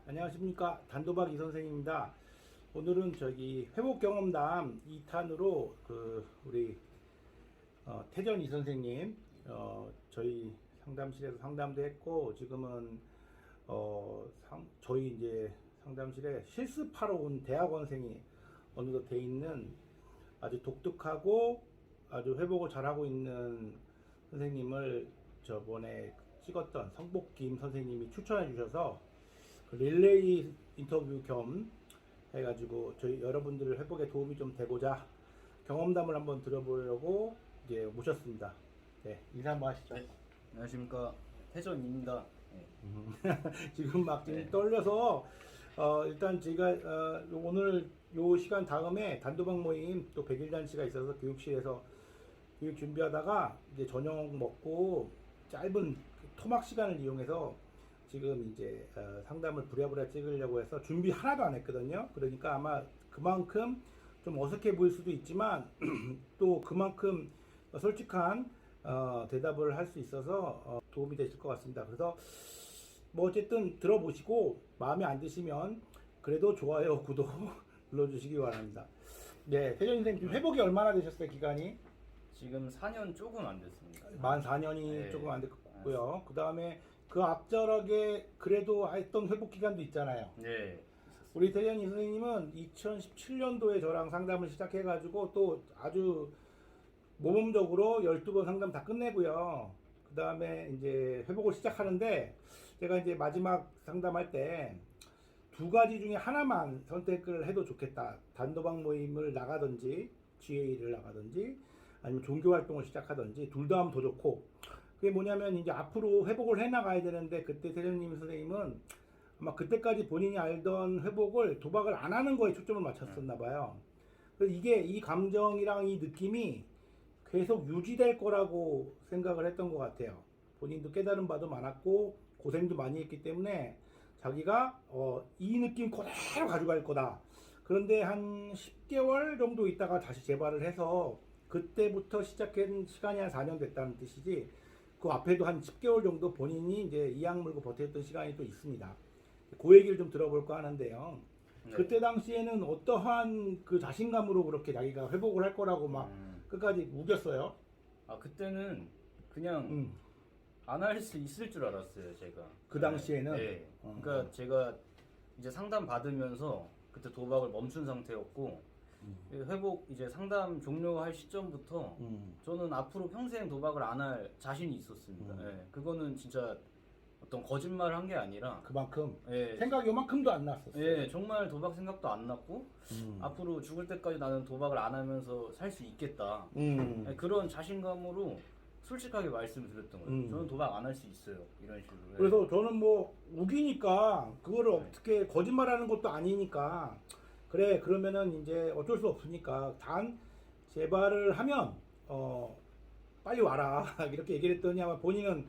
안녕하십니까. 단도박 이선생입니다. 오늘은 회복 경험담 2탄으로 우리 태전 이선생님 저희 상담실에서 상담도 했고 지금은 저희 이제 상담실에 실습하러 온 대학원생이 어느덧 돼 있는 아주 독특하고 아주 회복을 잘하고 있는 선생님을 저번에 찍었던 성복김 선생님이 추천해 주셔서 릴레이 인터뷰 겸 해가지고 저희 여러분들의 회복에 도움이 좀 되고자 경험담을 한번 들어보려고 이제 모셨습니다. 네, 인사 한번 하시죠. 네, 안녕하십니까. 태전입니다. 네. 지금 막 네. 떨려서 일단 제가 오늘 요 시간 다음에 단도박 모임 또 100일 잔치가 있어서 교육실에서 교육 준비하다가 이제 저녁 먹고 짧은 토막 시간을 이용해서 지금 이제 상담을 부랴부랴 찍으려고 해서 준비 하나도 안 했거든요. 그러니까 아마 그만큼 좀 어색해 보일 수도 있지만 또 그만큼 솔직한 대답을 할 수 있어서 도움이 되실 것 같습니다. 그래서 뭐 어쨌든 들어보시고 마음에 안 드시면 그래도 좋아요, 구독 눌러주시기 바랍니다. 네, 태전 선생님 회복이 얼마나 되셨어요, 기간이? 지금 4년 조금 안 됐습니다. 만 4년이 네. 조금 안 됐고요. 그 다음에 그 앞절하게 그래도 했던 회복 기간도 있잖아요. 네. 우리 태전 선생님은 2017년도에 저랑 상담을 시작해가지고 또 아주 모범적으로 12번 상담 다 끝내고요. 그 다음에 이제 회복을 시작하는데 제가 이제 마지막 상담할 때 두 가지 중에 하나만 선택을 해도 좋겠다. 단도박 모임을 나가든지 GA를 나가든지 아니면 종교 활동을 시작하든지 둘 다 하면 더 좋고, 그게 뭐냐면 이제 앞으로 회복을 해 나가야 되는데 그때 태전님 선생님은 아마 그때까지 본인이 알던 회복을 도박을 안 하는 거에 초점을 맞췄었나 봐요. 그래서 이 감정이랑 이 느낌이 계속 유지될 거라고 생각을 했던 것 같아요. 본인도 깨달은 바도 많았고 고생도 많이 했기 때문에 자기가 이 느낌 그대로 가져갈 거다. 그런데 한 10개월 정도 있다가 다시 재발을 해서 그때부터 시작한 시간이 한 4년 됐다는 뜻이지, 그 앞에도 한 10개월 정도 본인이 이제 이악 물고 버텼던 시간이 또 있습니다. 그 얘기를 좀 들어볼까 하는데요. 네. 그때 당시에는 어떠한 그 자신감으로 그렇게 자기가 회복을 할 거라고 막 끝까지 우겼어요? 그때는 그냥 안 할 수 있을 줄 알았어요, 제가. 그 당시에는? 네. 그러니까 제가 이제 상담 받으면서 그때 도박을 멈춘 상태였고 회복 이제 상담 종료할 시점부터 저는 앞으로 평생 도박을 안 할 자신이 있었습니다. 네. 그거는 진짜 어떤 거짓말을 한 게 아니라 그만큼 네. 생각이 요만큼도 안 났었어요. 예, 정말 도박 생각도 안 났고 앞으로 죽을 때까지 나는 도박을 안 하면서 살 수 있겠다. 예, 그런 자신감으로 솔직하게 말씀을 드렸던 거예요. 저는 도박 안 할 수 있어요. 이런 식으로. 예. 그래서 저는 뭐 우기니까 그거를 어떻게 거짓말하는 것도 아니니까 그래 그러면은 이제 어쩔 수 없으니까 단 재발을 하면 빨리 와라 이렇게 얘기를 했더니 아마 본인은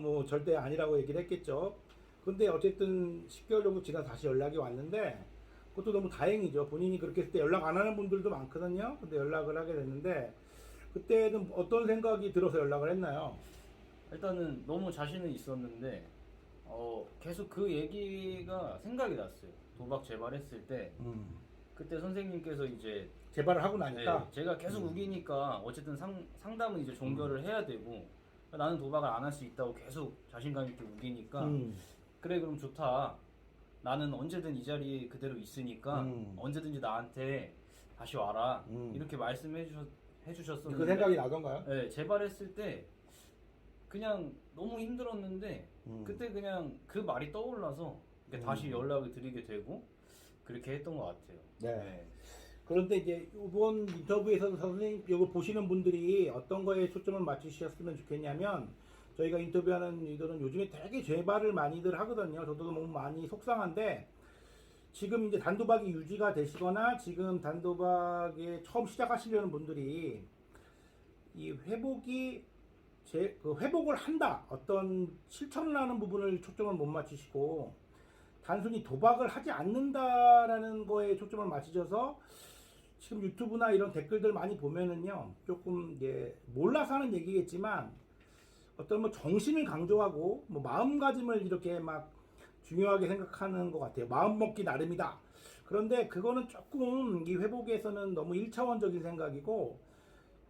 뭐 절대 아니라고 얘기를 했겠죠. 근데 어쨌든 10개월 정도 지나서 다시 연락이 왔는데 그것도 너무 다행이죠. 본인이 그렇게 했을 때 연락 안 하는 분들도 많거든요. 근데 연락을 하게 됐는데 그때는 어떤 생각이 들어서 연락을 했나요? 일단은 너무 자신은 있었는데 계속 그 얘기가 생각이 났어요. 도박 재발했을 때 그때 선생님께서 이제 재발을 하고 나니까 네, 제가 계속 우기니까 어쨌든 상담은 이제 종결을 해야 되고 나는 도박을 안 할 수 있다고 계속 자신감 있게 우기니까 그래 그럼 좋다. 나는 언제든 이 자리에 그대로 있으니까 언제든지 나한테 다시 와라. 이렇게 말씀해 주셨었는데 그 생각이 나던가요? 네, 재발했을 때 그냥 너무 힘들었는데 그때 그냥 그 말이 떠올라서 다시 연락을 드리게 되고 그렇게 했던 것 같아요. 네. 그런데 이제 이번 인터뷰에서 선생님 이거 보시는 분들이 어떤 거에 초점을 맞추셨으면 좋겠냐면, 저희가 인터뷰하는 이들은 요즘에 되게 재발을 많이들 하거든요. 저도 너무 많이 속상한데 지금 이제 단도박이 유지가 되시거나 지금 단도박에 처음 시작하시려는 분들이 이 회복을 한다, 어떤 실천을 하는 부분을 초점을 못 맞추시고 단순히 도박을 하지 않는다라는 거에 초점을 맞추셔서 지금 유튜브나 이런 댓글들 많이 보면은요, 조금 몰라서 하는 얘기겠지만 어떤 뭐 정신을 강조하고 뭐 마음가짐을 이렇게 막 중요하게 생각하는 것 같아요. 마음 먹기 나름이다. 그런데 그거는 조금 이 회복에서는 너무 1차원적인 생각이고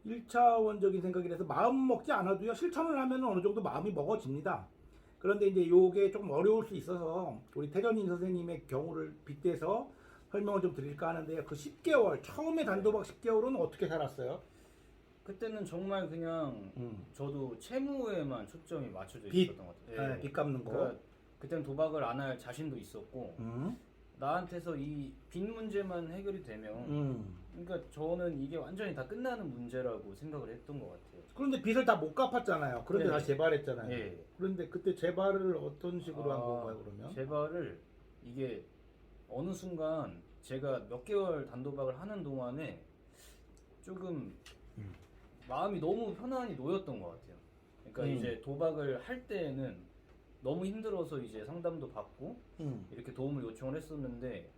1차원적인 생각이라서 마음 먹지 않아도요 실천을 하면 어느 정도 마음이 먹어집니다. 그런데 이제 요게 조금 어려울 수 있어서 우리 태전인 선생님의 경우를 빗대서 설명을 좀 드릴까 하는데요. 그 10개월 처음에 단도박 10개월은 어떻게 살았어요? 그때는 정말 그냥 저도 채무에만 초점이 맞춰져 빚. 있었던 것 같아요. 네, 빚 갚는 거. 그러니까 그때는 도박을 안 할 자신도 있었고 나한테서 이 빚 문제만 해결이 되면 그러니까 저는 이게 완전히 다 끝나는 문제라고 생각을 했던 것 같아요. 그런데 빚을 다 못 갚았잖아요. 그런데 네. 다시 재발했잖아요. 예. 그런데 그때 재발을 어떤 식으로 한 건가요, 그러면? 재발을 이게 어느 순간 제가 몇 개월 단도박을 하는 동안에 조금 마음이 너무 편안히 놓였던 것 같아요. 그러니까 이제 도박을 할 때에는 너무 힘들어서 이제 상담도 받고 이렇게 도움을 요청을 했었는데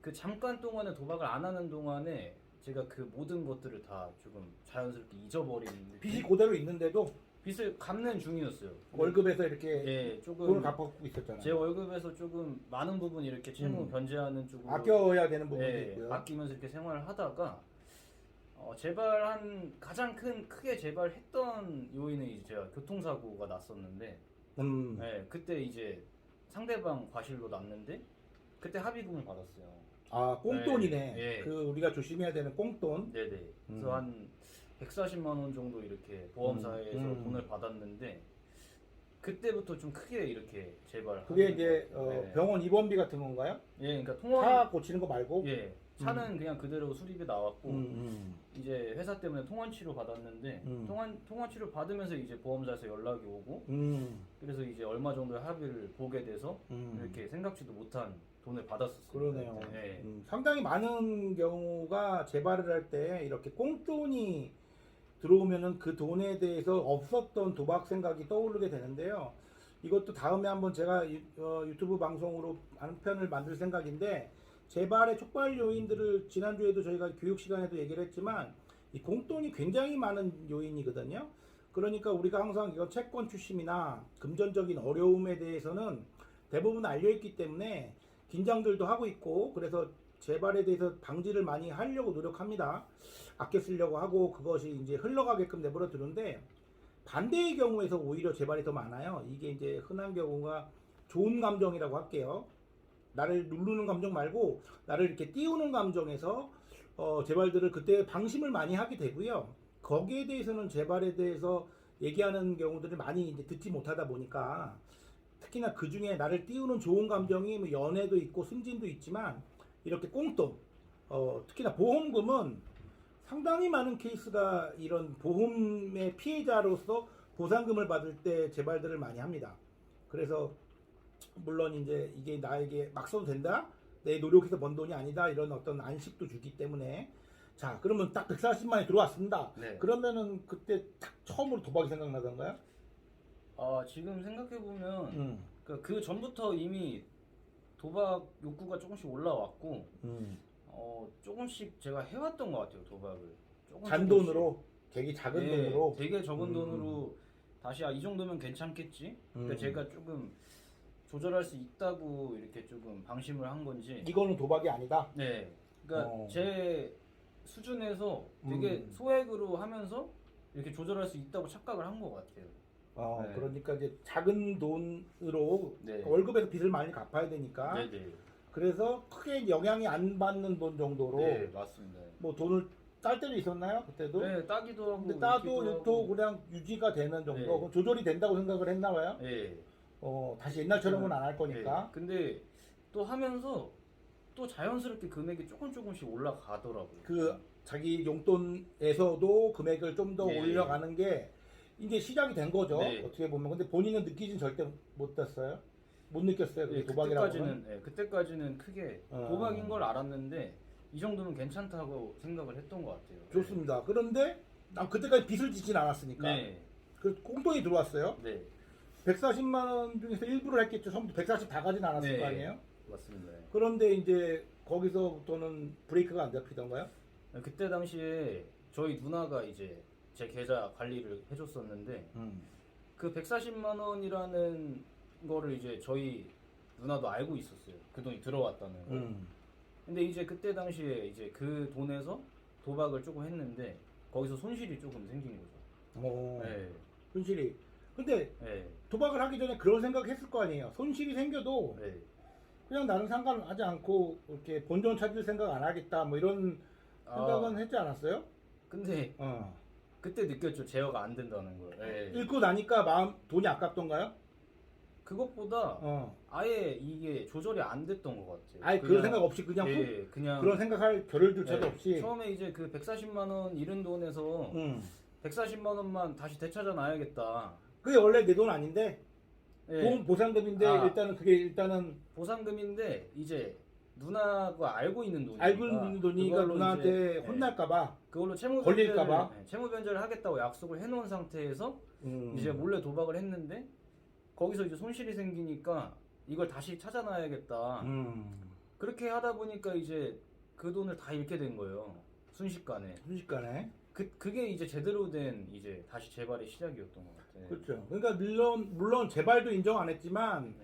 그 잠깐 동안에 도박을 안 하는 동안에 제가 그 모든 것들을 다 조금 자연스럽게 잊어버린 빚이 그대로 있는데도 빚을 갚는 중이었어요. 월급에서 이렇게 예, 조금 돈을 갚고 있었잖아요. 제 월급에서 조금 많은 부분 이렇게 채무 변제하는 쪽으로 아껴야 되는 부분도 예, 있고요. 아끼면서 이렇게 생활을 하다가 재발한 가장 크게 재발했던 요인은 이제 제가 교통사고가 났었는데 예, 그때 이제 상대방 과실로 났는데 그때 합의금을 받았어요. 아, 꽁돈이네. 예. 그 우리가 조심해야 되는 꽁돈. 네네. 그래서 한 140만 원 정도 이렇게 보험사에서 돈을 받았는데 그때부터 좀 크게 이렇게 재발을 그게 하는 이제 것 같아요. 네. 병원 입원비 같은 건가요? 예, 그러니까 차 고치는 거 말고. 예, 차는 그냥 그대로 수리비 나왔고 음. 이제 회사 때문에 통원 치료 받았는데 통원 치료 받으면서 이제 보험사에서 연락이 오고 그래서 이제 얼마 정도의 합의를 보게 돼서 이렇게 생각지도 못한 돈을 받았었어요. 그러네요. 네. 상당히 많은 경우가 재발을 할 때 이렇게 꽁돈이 들어오면은 그 돈에 대해서 없었던 도박 생각이 떠오르게 되는데요. 이것도 다음에 한번 제가 유튜브 방송으로 한 편을 만들 생각인데 재발의 촉발 요인들을 지난주에도 저희가 교육 시간에도 얘기를 했지만 이 공돈이 굉장히 많은 요인이거든요. 그러니까 우리가 항상 이거 채권 추심이나 금전적인 어려움에 대해서는 대부분 알려있기 때문에 긴장들도 하고 있고 그래서 재발에 대해서 방지를 많이 하려고 노력합니다. 아껴 쓰려고 하고 그것이 이제 흘러가게끔 내버려 두는데 반대의 경우에서 오히려 재발이 더 많아요. 이게 이제 흔한 경우가 좋은 감정이라고 할게요. 나를 누르는 감정 말고 나를 이렇게 띄우는 감정에서 재발들을 그때 방심을 많이 하게 되고요. 거기에 대해서는 재발에 대해서 얘기하는 경우들을 많이 이제 듣지 못하다 보니까 특히나 그 중에 나를 띄우는 좋은 감정이 뭐 연애도 있고 승진도 있지만 이렇게 꽁돈 특히나 보험금은 상당히 많은 케이스가 이런 보험의 피해자로서 보상금을 받을 때 재발들을 많이 합니다. 그래서 물론 이제 이게 나에게 막 써도 된다? 내 노력해서 번 돈이 아니다? 이런 어떤 안식도 주기 때문에 자 그러면 딱 140만이 들어왔습니다. 네. 그러면은 그때 딱 처음으로 도박이 생각나던가요? 지금 생각해보면 그 전부터 이미 도박 욕구가 조금씩 올라왔고 조금씩 제가 해왔던 것 같아요. 도박을 잔돈으로 되게 작은 네, 돈으로 되게 적은 돈으로 다시 이 정도면 괜찮겠지. 그러니까 제가 조금 조절할 수 있다고 이렇게 조금 방심을 한 건지. 이거는 도박이 아니다. 네, 그러니까 제 수준에서 되게 소액으로 하면서 이렇게 조절할 수 있다고 착각을 한 것 같아요. 네. 그러니까 이제 작은 돈으로 네. 월급에서 빚을 많이 갚아야 되니까 네네. 그래서 크게 영향이 안 받는 돈 정도로 네, 맞습니다. 뭐 돈을 딸 때도 있었나요? 그때도? 네, 따기도 하고. 근데 따도 읽기도 또 하고. 그냥 유지가 되는 정도. 네. 그럼 조절이 된다고 생각을 했나 봐요? 네. 다시 옛날처럼은 안 할 거니까. 네. 근데 또 하면서 또 자연스럽게 금액이 조금씩 올라가더라고요. 그 자기 용돈에서도 금액을 좀 더 네. 올려가는 게 이제 시작이 된 거죠. 네. 어떻게 보면. 근데 본인은 느끼진 절대 못 됐어요. 못 느꼈어요. 그게 도박이라고. 그때까지는 크게 도박인 걸 알았는데 이 정도면 괜찮다고 생각을 했던 것 같아요. 좋습니다. 그런데 난 그때까지 빚을 지진 않았으니까. 네. 그 꽁돈이 들어왔어요. 네. 140만 원 중에서 일부를 했겠죠. 전부 140 다 가진 않았을 네. 거 아니에요. 맞습니다. 그런데 이제 거기서부터는 브레이크가 안 잡히던가요? 그때 당시에 저희 누나가 이제 제 계좌 관리를 해줬었는데 그 140만 원이라는 거를 이제 저희 누나도 알고 있었어요. 그 돈이 들어왔다는 걸. 근데 이제 그때 당시에 이제 그 돈에서 도박을 조금 했는데 거기서 손실이 조금 생긴 거죠. 오. 네. 손실이. 근데 네. 도박을 하기 전에 그런 생각 했을 거 아니에요. 손실이 생겨도 네. 그냥 나는 상관하지 않고 이렇게 본전 찾을 생각 안 하겠다 뭐 이런 생각은 했지 않았어요? 근데 그때 느꼈죠. 제어가 안 된다는 걸. 네. 읽고 나니까 돈이 아깝던가요? 그것보다 아예 이게 조절이 안 됐던 것 같아요. 아예 그런 생각 없이 그냥 그냥 그런 생각할 겨를 들 차도 네. 없이. 처음에 이제 그 140만 원 잃은 돈에서 140만 원만 다시 되찾아 놔야겠다. 그게 원래 내 돈 아닌데 네. 돈 보상금인데 일단은 그게 일단은 보상금인데 이제 누나가 알고 있는 돈이니까 알고 있는 돈이니까 누나한테 혼날까봐 그걸로 걸릴까봐 채무 변제를 하겠다고 약속을 해놓은 상태에서 이제 몰래 도박을 했는데 거기서 이제 손실이 생기니까 이걸 다시 찾아놔야겠다. 그렇게 하다 보니까 이제 그 돈을 다 잃게 된 거예요. 순식간에. 그게 이제 제대로 된 이제 다시 재발의 시작이었던 것 같아요. 그렇죠. 그러니까 물론 재발도 인정 안 했지만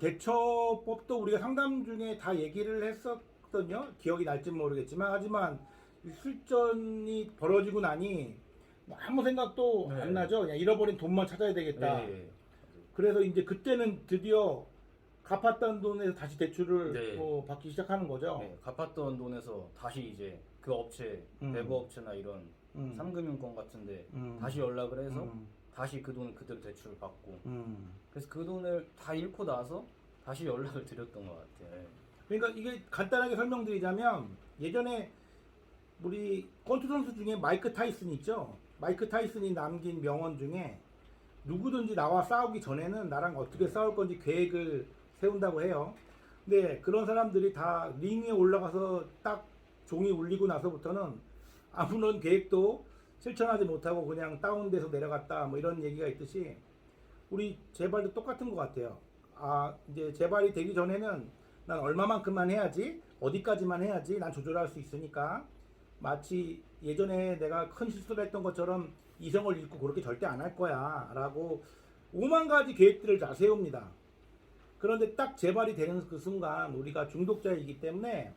대처법도 우리가 상담 중에 다 얘기를 했었거든요. 기억이 날지 모르겠지만 하지만 술전이 벌어지고 나니 아무 생각도 안 나죠. 그냥 잃어버린 돈만 찾아야 되겠다. 그래서 이제 그때는 드디어 갚았던 돈에서 다시 대출을 받기 시작하는 거죠. 갚았던 돈에서 다시 이제 그 업체, 내부 업체나 이런 삼금융권 같은데 다시 연락을 해서 다시 그 돈을 그대로 대출을 받고 그래서 그 돈을 다 잃고 나서 다시 연락을 드렸던 것 같아요. 그러니까 이게 간단하게 설명드리자면 예전에 우리 권투 선수 중에 마이크 타이슨 있죠. 마이크 타이슨이 남긴 명언 중에 누구든지 나와 싸우기 전에는 나랑 어떻게 싸울 건지 계획을 세운다고 해요. 근데 그런 사람들이 다 링에 올라가서 딱 종이 울리고 나서부터는 아무런 계획도 실천하지 못하고 그냥 다운돼서 내려갔다 뭐 이런 얘기가 있듯이 우리 재발도 똑같은 것 같아요. 이제 재발이 되기 전에는 난 얼마만큼만 해야지 어디까지만 해야지 난 조절할 수 있으니까 마치 예전에 내가 큰 실수를 했던 것처럼 이성을 잃고 그렇게 절대 안 할 거야 라고 5만 가지 계획들을 다 세웁니다. 그런데 딱 재발이 되는 그 순간 우리가 중독자이기 때문에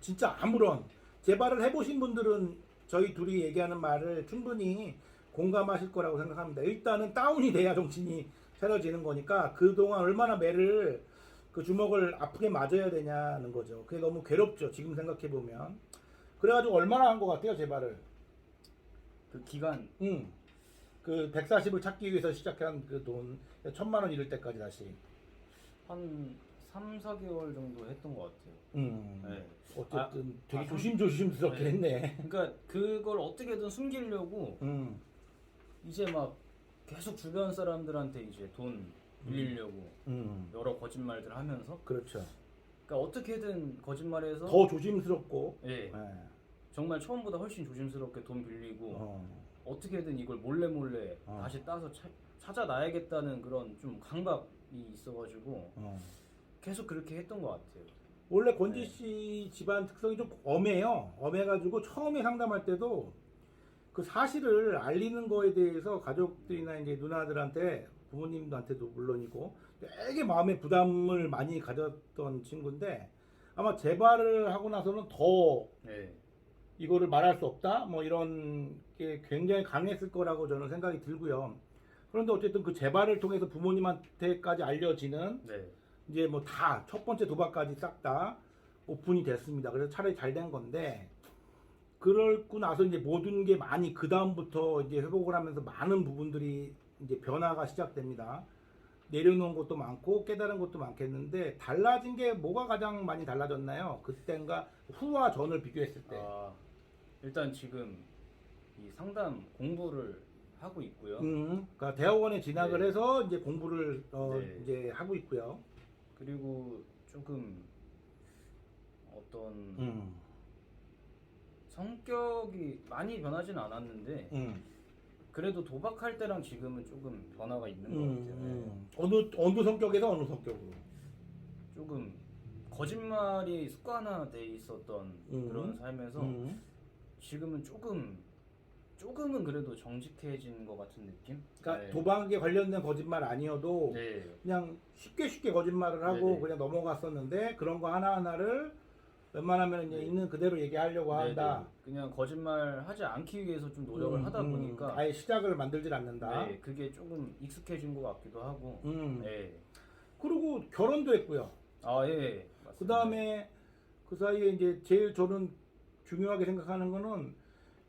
진짜 아무런 재발을 해보신 분들은 저희 둘이 얘기하는 말을 충분히 공감하실 거라고 생각합니다. 일단은 다운이 돼야 정신이 차려지는 거니까 그동안 얼마나 매를 그 주먹을 아프게 맞아야 되냐는 거죠. 그게 너무 괴롭죠. 지금 생각해보면. 그래가지고 얼마나 한 것 같아요, 재발을? 그 기간? 그 140을 찾기 위해서 시작한 그 돈 1,000만 원 잃을 때까지 다시 한 3, 4개월 정도 했던 것 같아요. 어쨌든 되게 조심스럽게 했네. 그러니까 그걸 어떻게든 숨기려고 이제 막 계속 주변 사람들한테 이제 돈 빌리려고 여러 거짓말들 하면서 그렇죠. 그러니까 어떻게든 거짓말해서 더 조심스럽고 정말 처음보다 훨씬 조심스럽게 돈 빌리고 어떻게든 이걸 몰래 다시 따서 찾아놔야겠다는 그런 좀 강박이 있어가지고 계속 그렇게 했던 것 같아요. 원래 권지 씨 집안 특성이 좀 엄해요. 엄해가지고 처음에 상담할 때도 그 사실을 알리는 거에 대해서 가족들이나 이제 누나들한테 부모님들한테도 물론이고 되게 마음에 부담을 많이 가졌던 친구인데 아마 재발을 하고 나서는 더 이거를 말할 수 없다 뭐 이런 게 굉장히 강했을 거라고 저는 생각이 들고요. 그런데 어쨌든 그 재발을 통해서 부모님한테까지 알려지는 이제 뭐 다 첫 번째 도박까지 싹 다 오픈이 됐습니다. 그래서 차라리 잘 된 건데 그러고 나서 이제 모든 게 많이 그 다음부터 이제 회복을 하면서 많은 부분들이 이제 변화가 시작됩니다. 내려놓은 것도 많고 깨달은 것도 많겠는데 달라진 게 뭐가 가장 많이 달라졌나요? 그때인가 후와 전을 비교했을 때. 일단 지금 이 상담 공부를 하고 있고요. 그러니까 대학원에 진학을 해서 이제 공부를 이제 하고 있고요. 그리고 조금 어떤 성격이 많이 변하진 않았는데 그래도 도박할 때랑 지금은 조금 변화가 있는 것 같아요. 어느 성격에서 어느 성격으로? 조금 거짓말이 습관화돼 있었던 그런 삶에서 지금은 조금 조금은 그래도 정직해진 것 같은 느낌? 그러니까 네. 도박에 관련된 거짓말 아니어도 네. 그냥 쉽게 거짓말을 하고 네네. 그냥 넘어갔었는데 그런 거 하나하나를 웬만하면 이제 네. 있는 그대로 얘기하려고 한다. 네네. 그냥 거짓말 하지 않기 위해서 좀 노력을 하다 보니까 아예 시작을 만들질 않는다. 네, 그게 조금 익숙해진 것 같기도 하고. 음. 네. 그리고 결혼도 했고요. 아, 예. 맞습니다. 그 다음에 그 사이에 이제 제일 저는 중요하게 생각하는 거는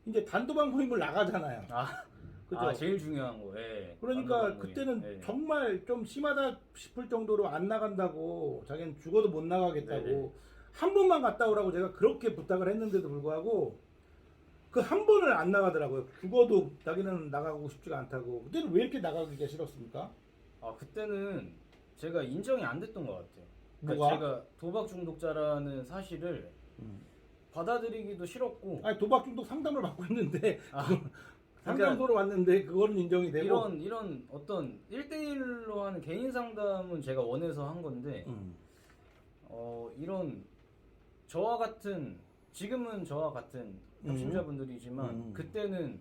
이제 단도박 모임을 나가잖아요. 아, 그죠? 아, 제일 중요한 거. 예. 그러니까 단독 모임. 그때는 예. 정말 좀 심하다 싶을 정도로 안 나간다고 자기는 죽어도 못 나가겠다고 네네. 한 번만 갔다 오라고 제가 그렇게 부탁을 했는데도 불구하고 그 한 번을 안 나가더라고요. 죽어도 자기는 나가고 싶지가 않다고. 그때는 왜 이렇게 나가기가 싫었습니까? 아, 그때는 제가 인정이 안 됐던 것 같아요. 그러니까 뭐가? 제가 도박 중독자라는 사실을 받아들이기도 싫었고 아니 도박 중독 상담을 받고 있는데 아, 상담소로 왔는데 그거는 인정이 되고 이런 어떤 1대1로 하는 개인 상담은 제가 원해서 한 건데 이런 저와 같은 지금은 저와 같은 협심자분들이지만 그때는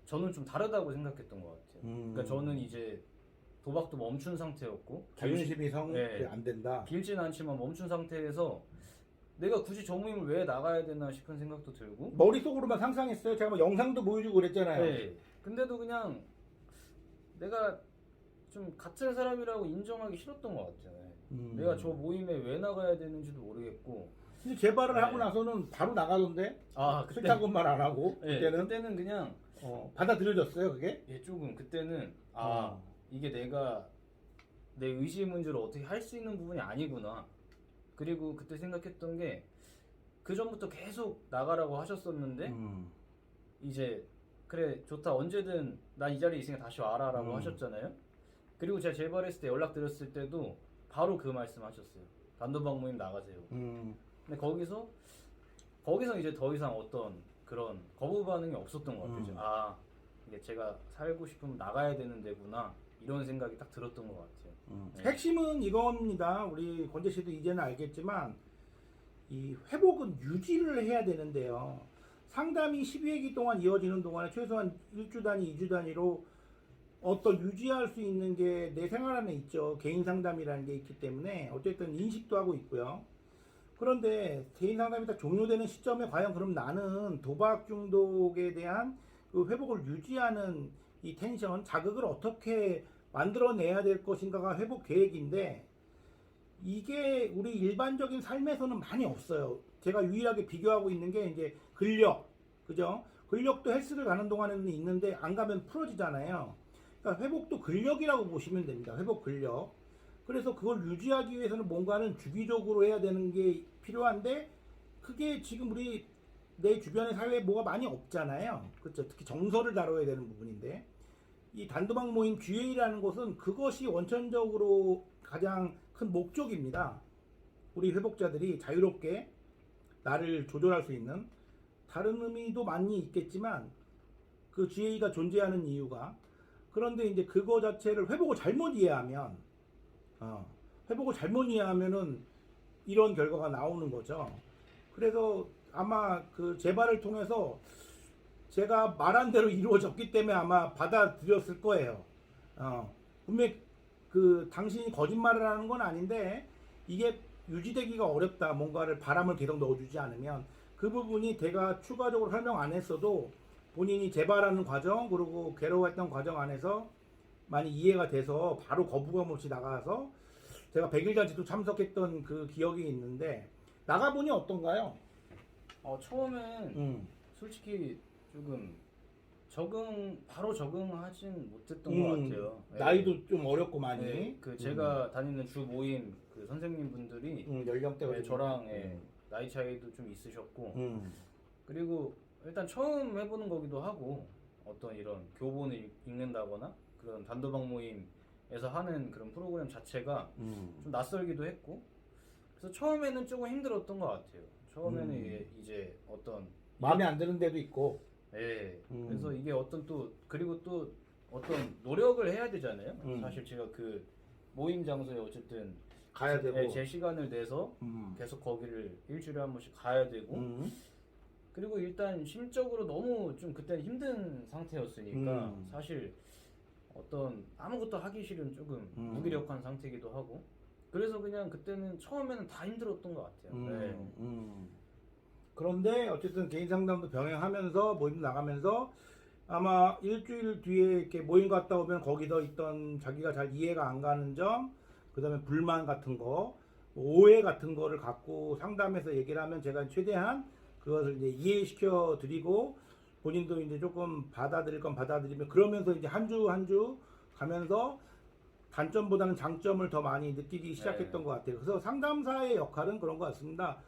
저는 좀 다르다고 생각했던 것 같아요. 그러니까 저는 이제 도박도 멈춘 상태였고 자존심이 성 네. 안 된다. 길진 않지만 멈춘 상태에서 내가 굳이 저 모임을 왜 나가야 되나 싶은 생각도 들고 머릿속으로만 상상했어요. 제가 뭐 영상도 보여주고 그랬잖아요. 네. 근데도 그냥 내가 좀 같은 사람이라고 인정하기 싫었던 것 같아요. 내가 저 모임에 왜 나가야 되는지도 모르겠고 근데 재발을 네. 하고 나서는 바로 나가던데 아 그때 싫다고 말 안 하고 네, 그때는 그냥 받아들여졌어요 그게? 예, 조금 그때는 어. 이게 내가 내 의지의 문제로 어떻게 할 수 있는 부분이 아니구나. 그리고 그때 생각했던 게 그 전부터 계속 나가라고 하셨었는데 이제 그래 좋다 언제든 난 이 자리에 있으니까 다시 와라라고 하셨잖아요. 그리고 제가 재발했을 때 연락 드렸을 때도 바로 그 말씀하셨어요. 단도박 모임 나가세요. 근데 거기서 이제 더 이상 어떤 그런 거부 반응이 없었던 것 같아요. 아 이게 제가 살고 싶으면 나가야 되는 데구나 이런 생각이 딱 들었던 것 같아요. 네. 핵심은 이겁니다. 우리 권재 씨도 이제는 알겠지만 이 회복은 유지를 해야 되는데요. 상담이 12회기 동안 이어지는 동안에 최소한 1주 단위, 2주 단위로 어떤 유지할 수 있는 게 내 생활 안에 있죠. 개인 상담이라는 게 있기 때문에 어쨌든 인식도 하고 있고요. 그런데 개인 상담이 다 종료되는 시점에 과연 그럼 나는 도박 중독에 대한 그 회복을 유지하는 이 텐션, 자극을 어떻게 만들어내야 될 것인가가 회복 계획인데 이게 우리 일반적인 삶에서는 많이 없어요. 제가 유일하게 비교하고 있는 게 이제 근력, 그죠? 근력도 헬스를 가는 동안에는 있는데 안 가면 풀어지잖아요. 그러니까 회복도 근력이라고 보시면 됩니다. 회복 근력. 그래서 그걸 유지하기 위해서는 뭔가는 주기적으로 해야 되는 게 필요한데 그게 지금 우리 내 주변의 사회에 뭐가 많이 없잖아요. 그렇죠? 특히 정서를 다뤄야 되는 부분인데 이 단도박 모임 GA라는 것은 그것이 원천적으로 가장 큰 목적입니다. 우리 회복자들이 자유롭게 나를 조절할 수 있는 다른 의미도 많이 있겠지만 그 GA가 존재하는 이유가 그런데 이제 그거 자체를 회복을 잘못 이해하면 회복을 잘못 이해하면은 이런 결과가 나오는 거죠. 그래서 아마 그 재발을 통해서 제가 말한 대로 이루어졌기 때문에 아마 받아들였을 거예요. 분명히 그 당신이 거짓말을 하는 건 아닌데 이게 유지되기가 어렵다. 뭔가를 바람을 계속 넣어주지 않으면 그 부분이 제가 추가적으로 설명 안 했어도 본인이 재발하는 과정 그리고 괴로워했던 과정 안에서 많이 이해가 돼서 바로 거부감 없이 나가서 제가 100일잔치도 참석했던 그 기억이 있는데 나가보니 어떤가요? 처음엔 솔직히 조금 바로 적응하진 못했던 것 같아요. 나이도 좀 어렸고 많이. 네, 그 제가 다니는 주 모임 그 선생님분들이 연령대가 네, 좀 저랑 나이 차이도 좀 있으셨고 그리고 일단 처음 해보는 거기도 하고 어떤 이런 교본을 읽는다거나 그런 단도박 모임에서 하는 그런 프로그램 자체가 좀 낯설기도 했고 그래서 처음에는 조금 힘들었던 것 같아요. 처음에는 이제 어떤 마음에 안 드는 데도 있고. 네. 그래서 이게 어떤 그리고 또 어떤 노력을 해야 되잖아요. 사실 제가 그 모임 장소에 어쨌든 가야 되고. 제 시간을 내서 계속 거기를 일주일에 한 번씩 가야 되고 그리고 일단 심적으로 너무 좀 그때는 힘든 상태였으니까 사실 어떤 아무것도 하기 싫은 조금 무기력한 상태이기도 하고 그래서 그냥 그때는 처음에는 다 힘들었던 것 같아요. 네. 그런데 어쨌든 개인 상담도 병행하면서 모임 나가면서 아마 일주일 뒤에 이렇게 모임 갔다 오면 거기서 있던 자기가 잘 이해가 안 가는 점, 그다음에 불만 같은 거, 오해 같은 거를 갖고 상담해서 얘기를 하면 제가 최대한 그것을 이제 이해시켜 드리고 본인도 이제 조금 받아들일 건 받아들이면 그러면서 이제 한 주 한 주 가면서 단점보다는 장점을 더 많이 느끼기 시작했던 것 같아요. 그래서 상담사의 역할은 그런 것 같습니다.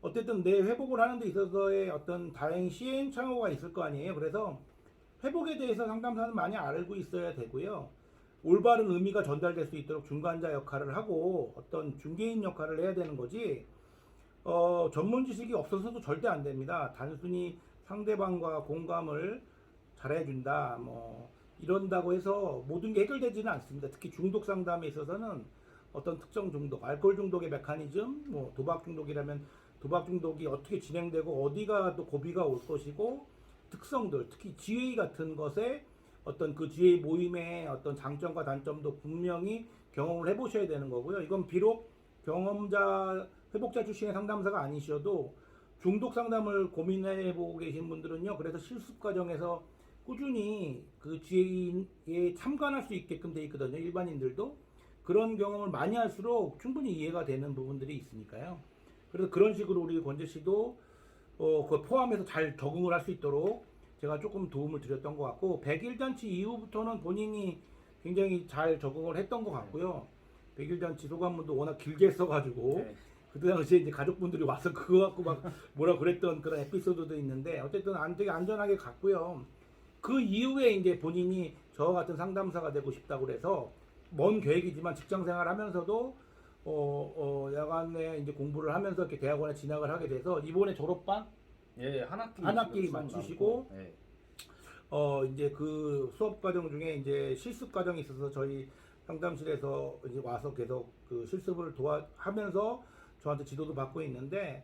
어쨌든 내 회복을 하는 데 있어서의 어떤 다행 시행착오가 있을 거 아니에요. 그래서 회복에 대해서 상담사는 많이 알고 있어야 되고요. 올바른 의미가 전달될 수 있도록 중간자 역할을 하고 어떤 중개인 역할을 해야 되는 거지 전문 지식이 없어서도 절대 안 됩니다. 단순히 상대방과 공감을 잘해준다 뭐 이런다고 해서 모든 게 해결되지는 않습니다. 특히 중독 상담에 있어서는 어떤 특정 중독, 알코올 중독의 메커니즘, 뭐 도박 중독이라면 도박 중독이 어떻게 진행되고 어디가 또 고비가 올 것이고 특성들, 특히 GA 같은 것에 어떤 그 GA 모임의 어떤 장점과 단점도 분명히 경험을 해보셔야 되는 거고요. 이건 비록 경험자, 회복자 출신의 상담사가 아니셔도 중독 상담을 고민해보고 계신 분들은요. 그래서 실습 과정에서 꾸준히 그 GA에 참관할 수 있게끔 돼 있거든요. 일반인들도. 그런 경험을 많이 할수록 충분히 이해가 되는 부분들이 있으니까요. 그래서 그런 식으로 우리 권재 씨도 그걸 포함해서 잘 적응을 할 수 있도록 제가 조금 도움을 드렸던 것 같고 100일 잔치 이후부터는 본인이 굉장히 잘 적응을 했던 것 같고요. 100일 잔치 소감문도 워낙 길게 써가지고 네. 그때 당시에 이제 가족분들이 와서 그거 갖고 막 뭐라 그랬던 그런 에피소드도 있는데 어쨌든 되게 안전하게 갔고요. 그 이후에 이제 본인이 저와 같은 상담사가 되고 싶다고 그래서 먼 계획이지만 직장 생활하면서도 야간에 이제 공부를 하면서 이렇게 대학원에 진학을 하게 돼서 이번에 졸업반 예, 한 학기 맞추시고 네. 이제 그 수업 과정 중에 이제 실습 과정이 있어서 저희 상담실에서 이제 와서 계속 그 실습을 하면서 저한테 지도도 받고 있는데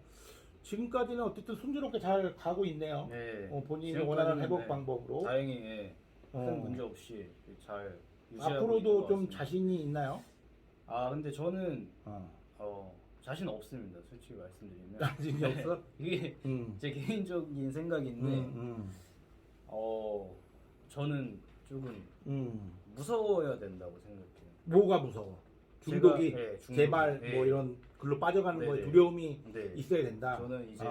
지금까지는 어쨌든 순조롭게 잘 가고 있네요. 네. 본인이 원하는 회복 방법으로. 다행히 예, 큰 문제 없이 잘 유지하고 있는 앞으로도 것 좀 같습니다. 자신이 있나요? 아 근데 저는 자신 없습니다. 솔직히 말씀드리면 자신이 없어? 이게 제 개인적인 생각인데 저는 조금 무서워야 된다고 생각해요. 뭐가 무서워? 중독이, 제가, 네, 중독이, 재발 네. 뭐 이런 글로 빠져가는 네, 거에 네. 두려움이 네. 있어야 된다. 저는 이제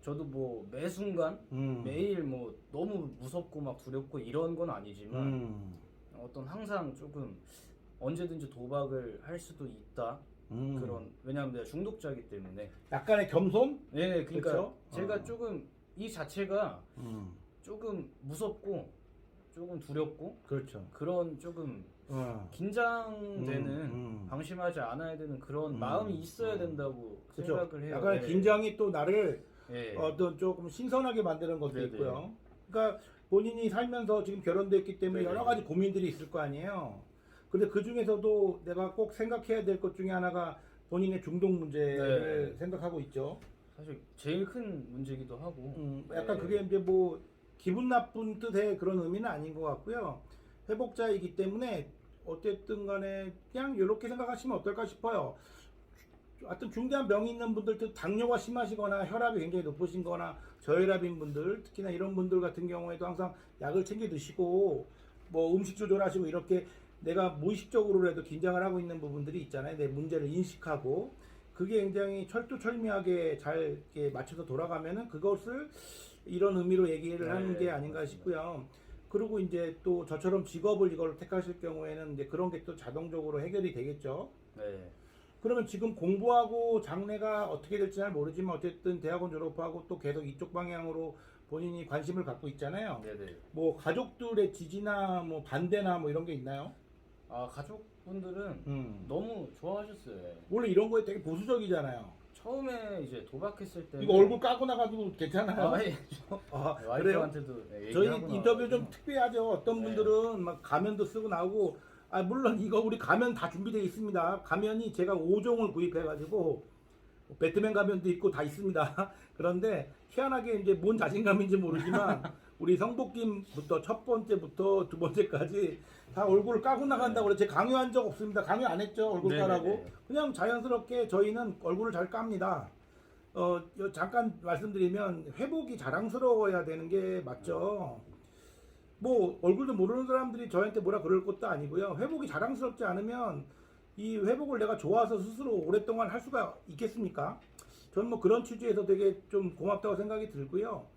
저도 뭐 매 순간 매일 뭐 너무 무섭고 막 두렵고 이런 건 아니지만 어떤 항상 조금 언제든지 도박을 할 수도 있다. 그런 왜냐하면 내가 중독자이기 때문에 약간의 겸손? 네 그러니까 그렇죠? 제가 조금 이 자체가 조금 무섭고 조금 두렵고 그렇죠. 그런 조금 긴장되는 방심하지 않아야 되는 그런 마음이 있어야 된다고 그렇죠. 생각을 해요. 약간의 네. 긴장이 또 나를 네. 어떤 조금 신선하게 만드는 것도 네네. 있고요. 그러니까 본인이 살면서 지금 결혼됐기 때문에 네네. 여러 가지 고민들이 있을 거 아니에요. 근데 그 중에서도 내가 꼭 생각해야 될 것 중에 하나가 본인의 중독 문제를 네. 생각하고 있죠. 사실 제일 큰 문제기도 하고 약간 네. 그게 이제 뭐 기분 나쁜 뜻의 그런 의미는 아닌 것 같고요. 회복자이기 때문에 어쨌든 간에 그냥 이렇게 생각하시면 어떨까 싶어요. 하여튼 중대한 병이 있는 분들, 당뇨가 심하시거나 혈압이 굉장히 높으신 거나 저혈압인 분들, 특히나 이런 분들 같은 경우에도 항상 약을 챙겨 드시고 뭐 음식 조절하시고 이렇게 내가 무의식적으로라도 긴장을 하고 있는 부분들이 있잖아요. 내 문제를 인식하고 그게 굉장히 철두철미하게 잘 이렇게 맞춰서 돌아가면은 그것을 이런 의미로 얘기를 하는 게 아닌가 맞습니다. 싶고요. 그리고 이제 또 저처럼 직업을 이걸 택하실 경우에는 이제 그런 게 또 자동적으로 해결이 되겠죠. 네. 그러면 지금 공부하고 장래가 어떻게 될지 잘 모르지만 어쨌든 대학원 졸업하고 또 계속 이쪽 방향으로 본인이 관심을 갖고 있잖아요. 네네. 뭐 가족들의 지지나 뭐 반대나 뭐 이런 게 있나요? 아 가족분들은 너무 좋아하셨어요. 원래 이런 거에 되게 보수적이잖아요. 처음에 이제 도박했을 때 이거 얼굴 까고 나가도 괜찮아요? 예. 아, 그래요? 와이프한테도 저희 얘기하고 인터뷰 좀 나와가지고. 특별하죠. 어떤 네. 분들은 막 가면도 쓰고 나오고 물론 이거 우리 가면 다 준비되어 있습니다. 가면이 제가 5종을 구입해가지고 배트맨 가면도 있고 다 있습니다. 그런데 희한하게 이제 뭔 자신감인지 모르지만 우리 성복김부터 첫 번째부터 두 번째까지 다 얼굴을 까고 나간다고 그래. 제가 강요한 적 없습니다. 강요 안 했죠. 얼굴 까라고. 네네네. 그냥 자연스럽게 저희는 얼굴을 잘 깝니다. 잠깐 말씀드리면 회복이 자랑스러워야 되는 게 맞죠. 뭐 얼굴도 모르는 사람들이 저한테 뭐라 그럴 것도 아니고요. 회복이 자랑스럽지 않으면 이 회복을 내가 좋아서 스스로 오랫동안 할 수가 있겠습니까? 저는 뭐 그런 취지에서 되게 좀 고맙다고 생각이 들고요.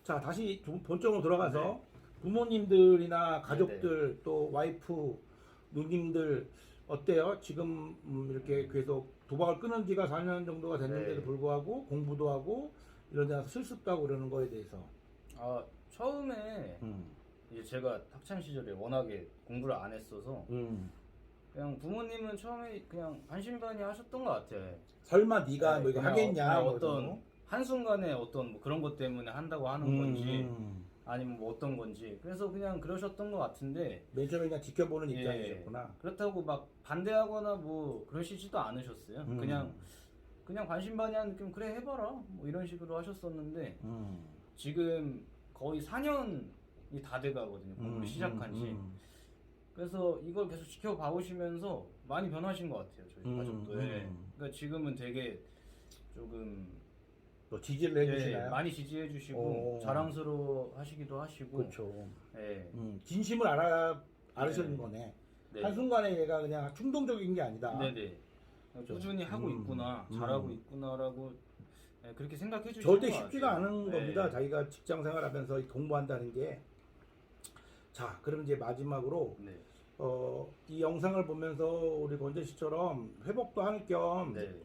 자, 다시 본점으로 돌아가서 네. 부모님들이나 가족들 또 와이프, 누님들 어때요? 지금 이렇게 계속 도박을 끊은 지가 4년 정도가 됐는데도 네. 불구하고 공부도 하고 이런 데서 실습도 하고 그러는 거에 대해서. 아 처음에 이제 제가 학창 시절에 워낙에 공부를 안 했어서 그냥 부모님은 처음에 그냥 반신반의 하셨던 것 같아요. 설마 네가 네, 뭐 이거 그냥 하겠냐? 그냥 뭐 어떤 이런 거? 한순간에 어떤 뭐 그런 것 때문에 한다고 하는 건지 아니면 뭐 어떤 건지 그래서 그냥 그러셨던 것 같은데 맨 처음에 그냥 지켜보는 예, 입장이셨구나. 그렇다고 막 반대하거나 뭐 그러시지도 않으셨어요. 그냥 반신반의한 느낌 그래 해봐라 뭐 이런 식으로 하셨었는데 지금 거의 4년이 다 돼가거든요. 공부를 시작한 지. 그래서 이걸 계속 지켜봐 오시면서 많이 변하신 것 같아요. 저희 가족도. 예. 그러니까 지금은 되게 조금 또 지지를 예, 해주시나요? 많이 지지해 주시고 오. 자랑스러워 하시기도 하시고 그렇죠. 예. 진심을 알으시는 네. 거네. 네. 한순간에 얘가 그냥 충동적인 게 아니다. 네네. 꾸준히 하고 있구나, 잘하고 있구나라고 예, 그렇게 생각해 주시는 절대 것 쉽지가 같아요. 않은 네. 겁니다. 자기가 직장 생활하면서 공부한다는 게. 자, 그럼 이제 마지막으로 네. 이 영상을 보면서 우리 권재 씨처럼 회복도 할 겸 네.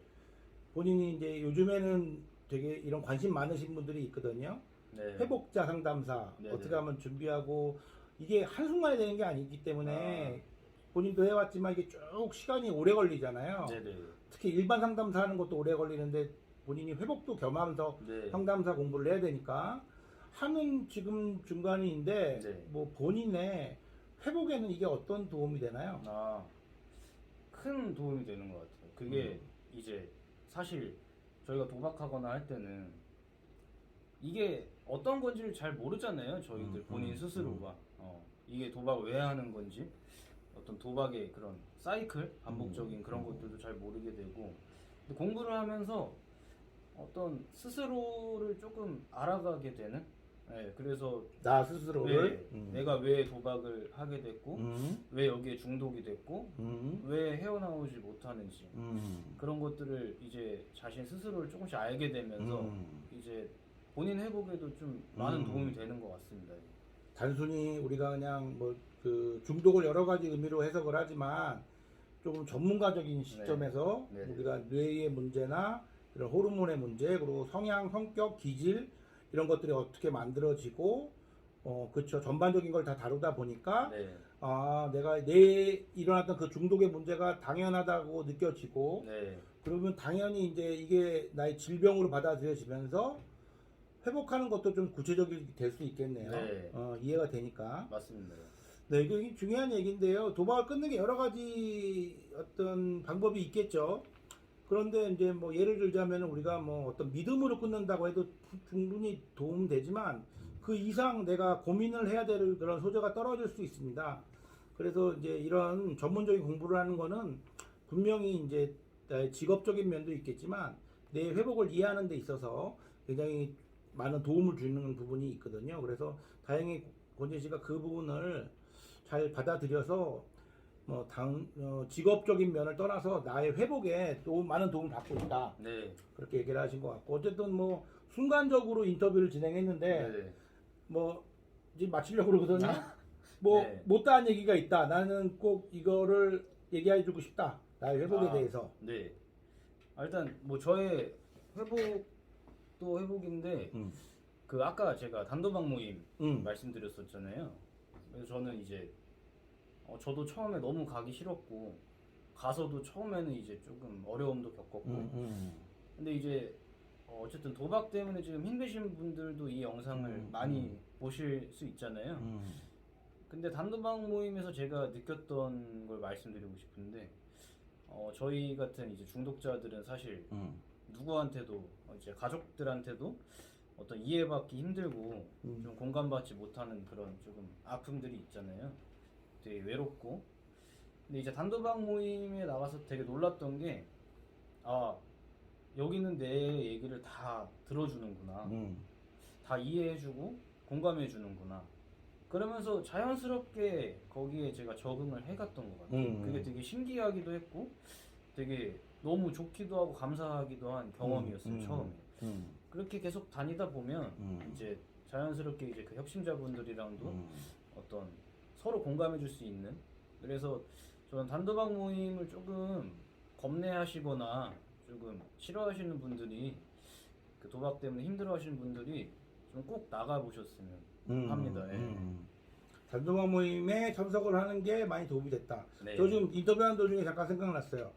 본인이 이제 요즘에는 되게 이런 관심 많으신 분들이 있거든요. 네. 회복자 상담사 네네. 어떻게 하면 준비하고 이게 한순간에 되는 게 아니기 때문에 본인도 해왔지만 이게 쭉 시간이 오래 걸리잖아요. 네네. 특히 일반 상담사 하는 것도 오래 걸리는데 본인이 회복도 겸하면서 네. 상담사 공부를 해야 되니까 하는 지금 중간인데 네. 뭐 본인의 회복에는 이게 어떤 도움이 되나요? 큰 도움이 되는 것 같아요. 그게 이제 사실 저희가 도박하거나 할 때는 이게 어떤 건지를 잘 모르잖아요. 저희들 본인 스스로가 이게 도박을 왜 하는 건지 어떤 도박의 그런 사이클 반복적인 그런 것들도 잘 모르게 되고 근데 공부를 하면서 어떤 스스로를 조금 알아가게 되는 그래서 나 스스로를 내가 왜 도박을 하게 됐고 왜 여기에 중독이 됐고 왜 헤어나오지 못하는지 그런 것들을 이제 자신 스스로를 조금씩 알게 되면서 이제 본인 회복에도 좀 많은 도움이 되는 것 같습니다. 단순히 우리가 그냥 뭐 그 중독을 여러 가지 의미로 해석을 하지만 조금 전문가적인 시점에서 네. 우리가 뇌의 문제나 이런 호르몬의 문제 그리고 성향, 성격, 기질 이런 것들이 어떻게 만들어지고 그렇죠. 전반적인 걸 다 다루다 보니까 네. 내가 내 일어났던 그 중독의 문제가 당연하다고 느껴지고 네. 그러면 당연히 이제 이게 나의 질병으로 받아들여지면서 회복하는 것도 좀 구체적이 될 수 있겠네요. 네. 이해가 되니까. 맞습니다. 네, 이게 중요한 얘기인데요. 도박을 끊는 게 여러 가지 어떤 방법이 있겠죠. 그런데 이제 뭐 예를 들자면 우리가 뭐 어떤 믿음으로 끊는다고 해도 충분히 도움되지만 그 이상 내가 고민을 해야 될 그런 소재가 떨어질 수 있습니다. 그래서 이제 이런 전문적인 공부를 하는 거는 분명히 이제 직업적인 면도 있겠지만 내 회복을 이해하는 데 있어서 굉장히 많은 도움을 주는 부분이 있거든요. 그래서 다행히 권재 씨가 그 부분을 잘 받아들여서 직업적인 면을 떠나서 나의 회복에 많은 도움을 받고 있다. 네. 그렇게 얘기를 하신 것 같고 어쨌든 뭐 순간적으로 인터뷰를 진행했는데 네. 뭐 이제 마치려고 그러거든요. 뭐 네. 못다한 얘기가 있다. 나는 꼭 이거를 얘기해주고 싶다. 나의 회복에 대해서. 네. 일단 뭐 저의 회복도 회복인데 그 아까 제가 단도박 모임 말씀드렸었잖아요. 그래서 저는 이제 저도 처음에 너무 가기 싫었고 가서도 처음에는 이제 조금 어려움도 겪었고 근데 이제 어쨌든 도박 때문에 지금 힘드신 분들도 이 영상을 많이 보실 수 있잖아요. 근데 단도박 모임에서 제가 느꼈던 걸 말씀드리고 싶은데 저희 같은 이제 중독자들은 사실 누구한테도 이제 가족들한테도 어떤 이해받기 힘들고 좀 공감받지 못하는 그런 조금 아픔들이 있잖아요. 되게 외롭고. 근데 이제 단도박 모임에 나가서 되게 놀랐던 게, 아, 여기는 내 얘기를 다 들어주는구나. 다 이해해주고 공감해주는구나. 그러면서 자연스럽게 거기에 제가 적응을 해갔던 것 같아요. 그게 되게 신기하기도 했고 되게 너무 좋기도 하고 감사하기도 한 경험이었어요. 처음에. 그렇게 계속 다니다 보면 이제 자연스럽게 이제 그 혁신자분들이랑도 어떤 서로 공감해줄 수 있는, 그래서 저는 단도박 모임을 조금 겁내하시거나 조금 싫어하시는 분들이, 그 도박 때문에 힘들어하시는 분들이 좀 꼭 나가보셨으면 합니다. 예. 단도박 모임에 참석을 하는 게 많이 도움이 됐다. 네. 저 지금 인터뷰하는 도중에 잠깐 생각났어요.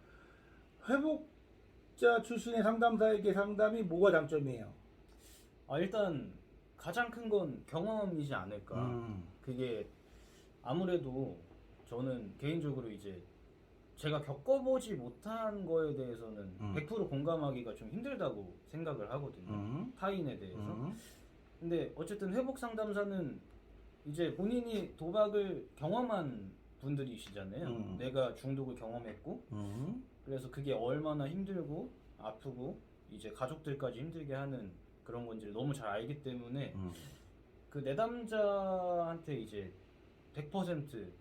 회복자 출신의 상담사에게 상담이 뭐가 장점이에요? 일단 가장 큰 건 경험이지 않을까. 그게 아무래도 저는 개인적으로 이제 제가 겪어보지 못한 거에 대해서는 100% 공감하기가 좀 힘들다고 생각을 하거든요. 타인에 대해서. 근데 어쨌든 회복 상담사는 이제 본인이 도박을 경험한 분들이시잖아요. 내가 중독을 경험했고, 그래서 그게 얼마나 힘들고 아프고 이제 가족들까지 힘들게 하는 그런 건지를 너무 잘 알기 때문에 그 내담자한테 이제 100%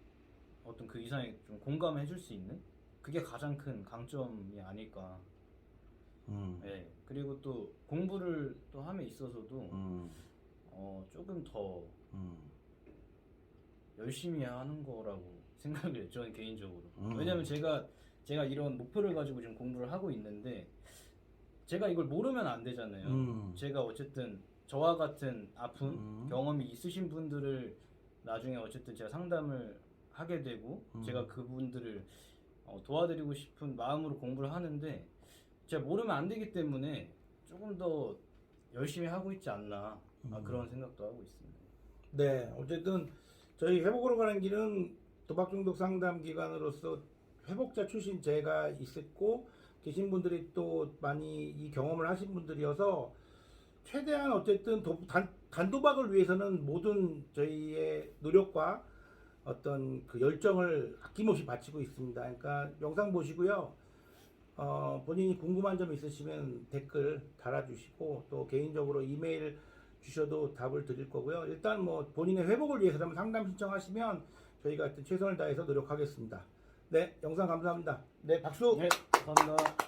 어떤 그 이상의 좀 공감해 줄 수 있는, 그게 가장 큰 강점이 아닐까. 네. 그리고 또 공부를 또 함에 있어서도 조금 더 열심히 하는 거라고 생각을 해요. 저는 개인적으로. 왜냐면 제가 이런 목표를 가지고 지금 공부를 하고 있는데 제가 이걸 모르면 안 되잖아요. 제가 어쨌든 저와 같은 아픈 경험이 있으신 분들을 나중에 어쨌든 제가 상담을 하게 되고 제가 그분들을 도와드리고 싶은 마음으로 공부를 하는데 제가 모르면 안 되기 때문에 조금 더 열심히 하고 있지 않나. 그런 생각도 하고 있습니다. 네, 어쨌든 저희 회복으로 가는 길은 도박 중독 상담 기관으로서 회복자 출신 제가 있었고 계신 분들이 또 많이 이 경험을 하신 분들이어서 최대한 어쨌든 단도박을 위해서는 모든 저희의 노력과 어떤 그 열정을 아낌없이 바치고 있습니다. 그러니까 영상 보시고요. 본인이 궁금한 점 있으시면 댓글 달아주시고 또 개인적으로 이메일 주셔도 답을 드릴 거고요. 일단 뭐 본인의 회복을 위해서라면 상담 신청하시면 저희가 최선을 다해서 노력하겠습니다. 네, 영상 감사합니다. 네, 박수. 네, 감사합니다.